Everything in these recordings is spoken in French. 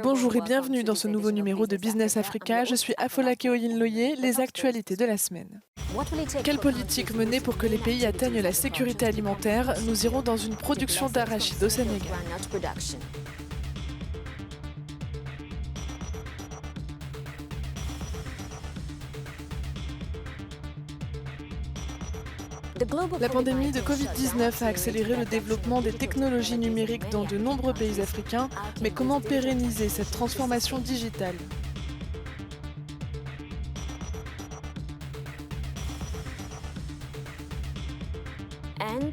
Bonjour et bienvenue dans ce nouveau numéro de Business Africa. Je suis Afolake Oyinloye, les actualités de la semaine. Quelle politique mener pour que les pays atteignent la sécurité alimentaire? Nous irons dans une production d'arachide au Sénégal. La pandémie de Covid-19 a accéléré le développement des technologies numériques dans de nombreux pays africains, mais comment pérenniser cette transformation digitale?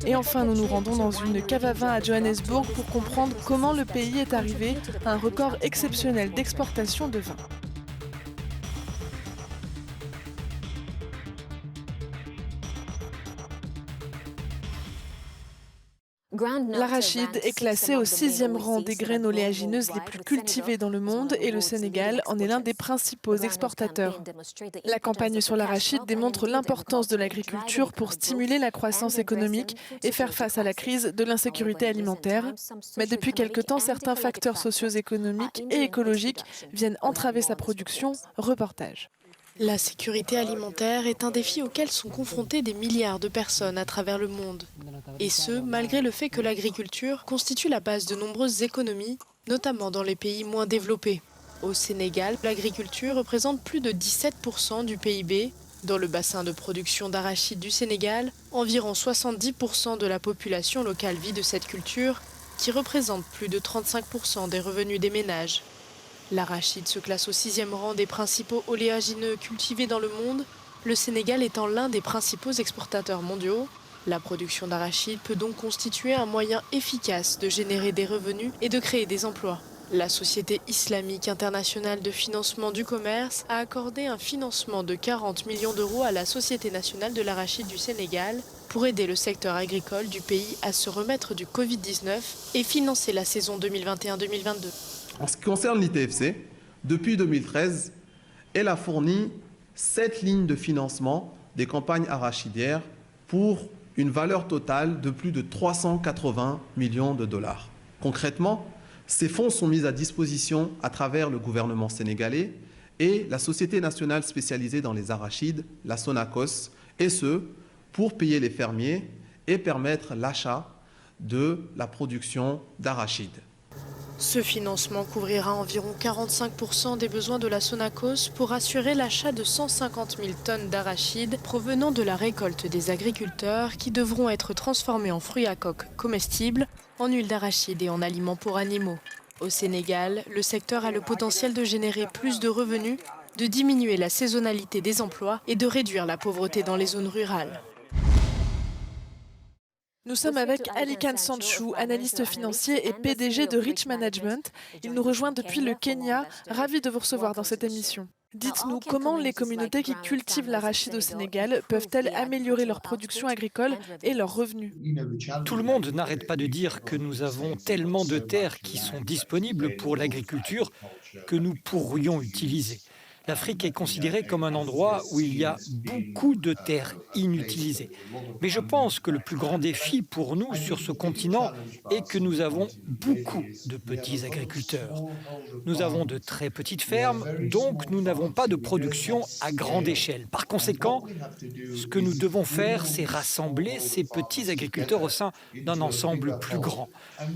Et enfin, nous nous rendons dans une cave à vin à Johannesburg pour comprendre comment le pays est arrivé à un record exceptionnel d'exportation de vin. L'arachide est classé au 6e rang des graines oléagineuses les plus cultivées dans le monde et le Sénégal en est l'un des principaux exportateurs. La campagne sur l'arachide démontre l'importance de l'agriculture pour stimuler la croissance économique et faire face à la crise de l'insécurité alimentaire. Mais depuis quelque temps, certains facteurs socio-économiques et écologiques viennent entraver sa production. Reportage. La sécurité alimentaire est un défi auquel sont confrontés des milliards de personnes à travers le monde. Et ce, malgré le fait que l'agriculture constitue la base de nombreuses économies, notamment dans les pays moins développés. Au Sénégal, l'agriculture représente plus de 17% du PIB. Dans le bassin de production d'arachide du Sénégal, environ 70% de la population locale vit de cette culture, qui représente plus de 35% des revenus des ménages. L'arachide se classe au 6e rang des principaux oléagineux cultivés dans le monde, le Sénégal étant l'un des principaux exportateurs mondiaux. La production d'arachide peut donc constituer un moyen efficace de générer des revenus et de créer des emplois. La Société islamique internationale de financement du commerce a accordé un financement de 40 millions d'euros à la Société nationale de l'arachide du Sénégal pour aider le secteur agricole du pays à se remettre du Covid-19 et financer la saison 2021-2022. En ce qui concerne l'ITFC, depuis 2013, elle a fourni 7 lignes de financement des campagnes arachidières pour une valeur totale de plus de 380 millions de dollars. Concrètement, ces fonds sont mis à disposition à travers le gouvernement sénégalais et la Société nationale spécialisée dans les arachides, la Sonacos, et ce, pour payer les fermiers et permettre l'achat de la production d'arachides. Ce financement couvrira environ 45% des besoins de la Sonacos pour assurer l'achat de 150 000 tonnes d'arachides provenant de la récolte des agriculteurs qui devront être transformés en fruits à coque comestibles, en huile d'arachide et en aliments pour animaux. Au Sénégal, le secteur a le potentiel de générer plus de revenus, de diminuer la saisonnalité des emplois et de réduire la pauvreté dans les zones rurales. Nous sommes avec Ali Khan Sanchou, analyste financier et PDG de Rich Management. Il nous rejoint depuis le Kenya. Ravi de vous recevoir dans cette émission. Dites-nous, comment les communautés qui cultivent l'arachide au Sénégal peuvent-elles améliorer leur production agricole et leurs revenus? Tout le monde n'arrête pas de dire que nous avons tellement de terres qui sont disponibles pour l'agriculture que nous pourrions utiliser. L'Afrique est considérée comme un endroit où il y a beaucoup de terres inutilisées. Mais je pense que le plus grand défi pour nous sur ce continent est que nous avons beaucoup de petits agriculteurs. Nous avons de très petites fermes, donc nous n'avons pas de production à grande échelle. Par conséquent, ce que nous devons faire, c'est rassembler ces petits agriculteurs au sein d'un ensemble plus grand.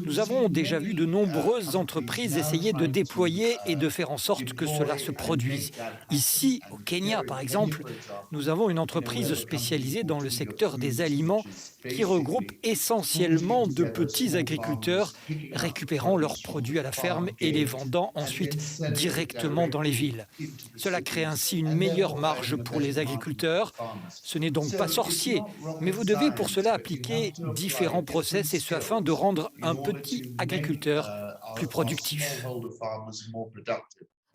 Nous avons déjà vu de nombreuses entreprises essayer de déployer et de faire en sorte que cela se produise. Ici, au Kenya, par exemple, nous avons une entreprise spécialisée dans le secteur des aliments qui regroupe essentiellement de petits agriculteurs récupérant leurs produits à la ferme et les vendant ensuite directement dans les villes. Cela crée ainsi une meilleure marge pour les agriculteurs. Ce n'est donc pas sorcier, mais vous devez pour cela appliquer différents process et ce afin de rendre un petit agriculteur plus productif.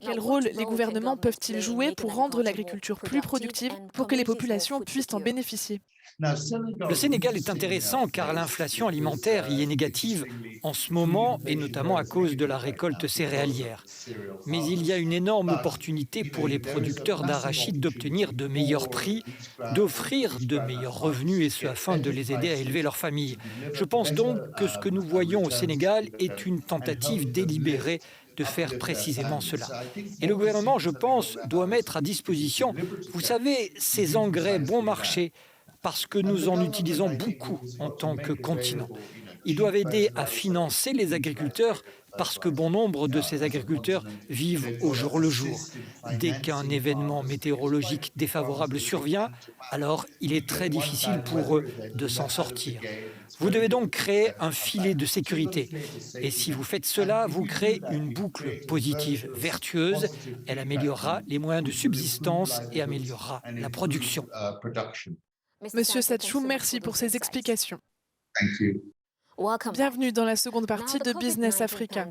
Quel rôle les gouvernements peuvent-ils jouer pour rendre l'agriculture plus productive pour que les populations puissent en bénéficier? Le Sénégal est intéressant car l'inflation alimentaire y est négative en ce moment et notamment à cause de la récolte céréalière. Mais il y a une énorme opportunité pour les producteurs d'arachides d'obtenir de meilleurs prix, d'offrir de meilleurs revenus et ce afin de les aider à élever leur famille. Je pense donc que ce que nous voyons au Sénégal est une tentative délibérée de faire précisément cela. Et le gouvernement, je pense, doit mettre à disposition, vous savez, ces engrais bon marché, parce que nous en utilisons beaucoup en tant que continent. Ils doivent aider à financer les agriculteurs parce que bon nombre de ces agriculteurs vivent au jour le jour. Dès qu'un événement météorologique défavorable survient, alors il est très difficile pour eux de s'en sortir. Vous devez donc créer un filet de sécurité. Et si vous faites cela, vous créez une boucle positive, vertueuse. Elle améliorera les moyens de subsistance et améliorera la production. Monsieur Satchou, merci pour ces explications. Bienvenue dans la seconde partie de Business Africa.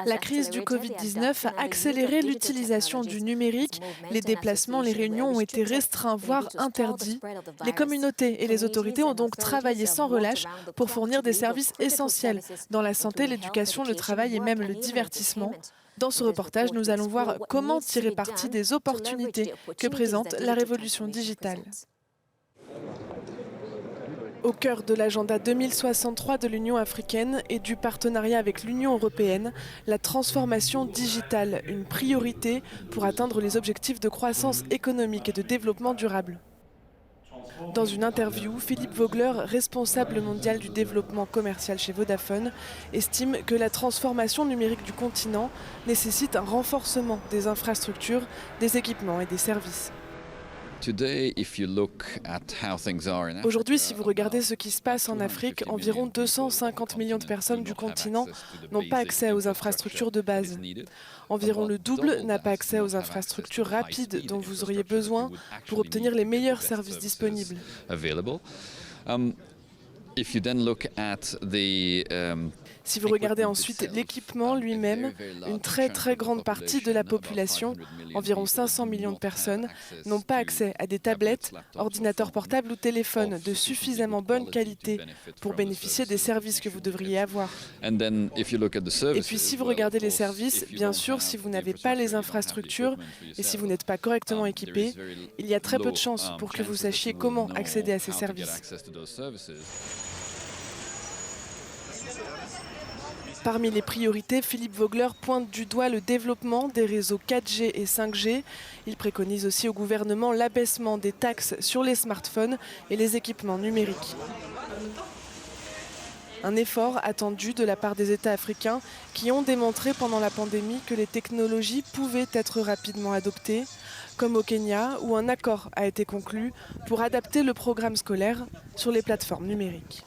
La crise du Covid-19 a accéléré l'utilisation du numérique. Les déplacements, les réunions ont été restreints, voire interdits. Les communautés et les autorités ont donc travaillé sans relâche pour fournir des services essentiels dans la santé, l'éducation, le travail et même le divertissement. Dans ce reportage, nous allons voir comment tirer parti des opportunités que présente la révolution digitale. Au cœur de l'agenda 2063 de l'Union africaine et du partenariat avec l'Union européenne, la transformation digitale, une priorité pour atteindre les objectifs de croissance économique et de développement durable. Dans une interview, Philippe Vogler, responsable mondial du développement commercial chez Vodafone, estime que la transformation numérique du continent nécessite un renforcement des infrastructures, des équipements et des services. Aujourd'hui, si vous regardez ce qui se passe en Afrique, environ 250 millions de personnes du continent n'ont pas accès aux infrastructures de base. Environ le double n'a pas accès aux infrastructures rapides dont vous auriez besoin pour obtenir les meilleurs services disponibles. Si vous regardez ensuite l'équipement lui-même, une très grande partie de la population, environ 500 millions de personnes, n'ont pas accès à des tablettes, ordinateurs portables ou téléphones de suffisamment bonne qualité pour bénéficier des services que vous devriez avoir. Et puis si vous regardez les services, bien sûr, si vous n'avez pas les infrastructures et si vous n'êtes pas correctement équipé, il y a très peu de chances pour que vous sachiez comment accéder à ces services. Parmi les priorités, Philippe Vogler pointe du doigt le développement des réseaux 4G et 5G. Il préconise aussi au gouvernement l'abaissement des taxes sur les smartphones et les équipements numériques. Un effort attendu de la part des États africains qui ont démontré pendant la pandémie que les technologies pouvaient être rapidement adoptées, comme au Kenya où un accord a été conclu pour adapter le programme scolaire sur les plateformes numériques.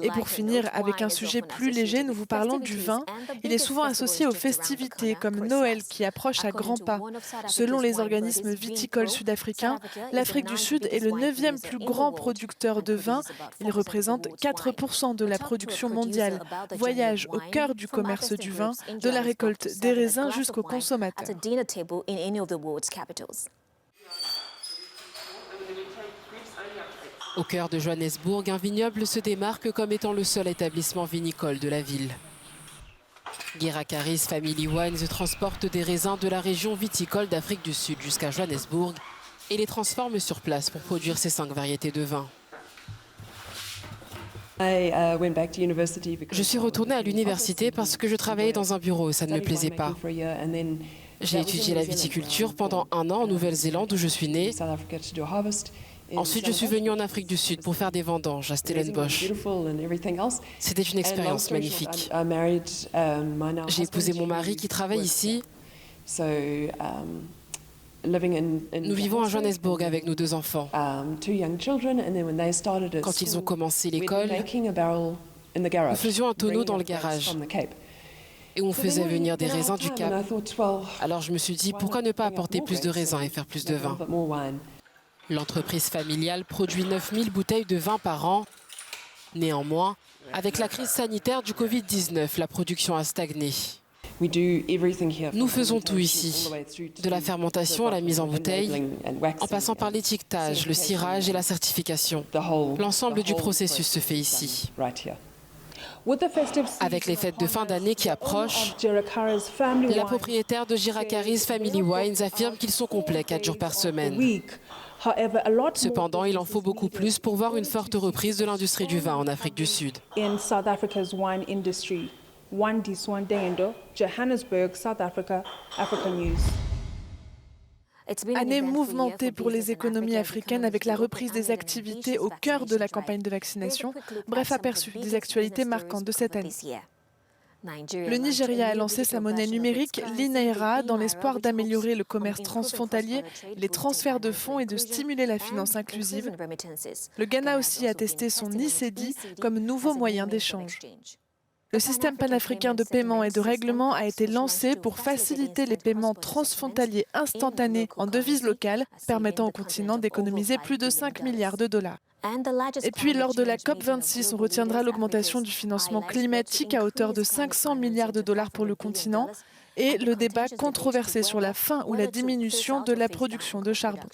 Et pour finir, avec un sujet plus léger, nous vous parlons du vin. Il est souvent associé aux festivités comme Noël qui approche à grands pas. Selon les organismes viticoles sud-africains, l'Afrique du Sud est le 9e plus grand producteur de vin. Il représente 4% de la production mondiale. Voyage au cœur du commerce du vin, de la récolte des raisins jusqu'au consommateur. Au cœur de Johannesburg, un vignoble se démarque comme étant le seul établissement vinicole de la ville. Guirakaris Family Wines transporte des raisins de la région viticole d'Afrique du Sud jusqu'à Johannesburg et les transforme sur place pour produire ces 5 variétés de vin. Je suis retournée à l'université parce que je travaillais dans un bureau et ça ne me plaisait pas. J'ai étudié la viticulture pendant 1 an en Nouvelle-Zélande où je suis née. Ensuite, je suis venue en Afrique du Sud pour faire des vendanges à Stellenbosch. C'était une expérience magnifique. J'ai épousé mon mari qui travaille ici. Nous vivons à Johannesburg avec nos 2 enfants. Quand ils ont commencé l'école, nous faisions un tonneau dans le garage. Et on faisait venir des raisins du Cap. Alors je me suis dit, pourquoi ne pas apporter plus de raisins et faire plus de vin ? L'entreprise familiale produit 9000 bouteilles de vin par an. Néanmoins, Avec la crise sanitaire du Covid-19, la production a stagné. Nous faisons tout ici, de la fermentation à la mise en bouteille, en passant par l'étiquetage, le cirage et la certification. L'ensemble du processus se fait ici. Avec les fêtes de fin d'année qui approchent, la propriétaire de Jirakaris Family Wines affirme qu'ils sont complets 4 jours par semaine. Cependant, il en faut beaucoup plus pour voir une forte reprise de l'industrie du vin en Afrique du Sud. Wandi Swandendo, Johannesburg, South Africa, Africa News. Année mouvementée pour les économies africaines avec la reprise des activités au cœur de la campagne de vaccination. Bref aperçu des actualités marquantes de cette année. Le Nigeria a lancé sa monnaie numérique, l'e-Naira, dans l'espoir d'améliorer le commerce transfrontalier, les transferts de fonds et de stimuler la finance inclusive. Le Ghana aussi a testé son e-Cedi comme nouveau moyen d'échange. Le système panafricain de paiement et de règlement a été lancé pour faciliter les paiements transfrontaliers instantanés en devises locales, permettant au continent d'économiser plus de 5 milliards de dollars. Et puis, lors de la COP26, on retiendra l'augmentation du financement climatique à hauteur de 500 milliards de dollars pour le continent et le débat controversé sur la fin ou la diminution de la production de charbon.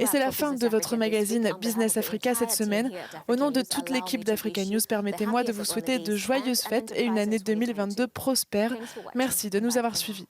Et c'est la fin de votre magazine Business Africa cette semaine. Au nom de toute l'équipe d'Africa News, permettez-moi de vous souhaiter de joyeuses fêtes et une année 2022 prospère. Merci de nous avoir suivis.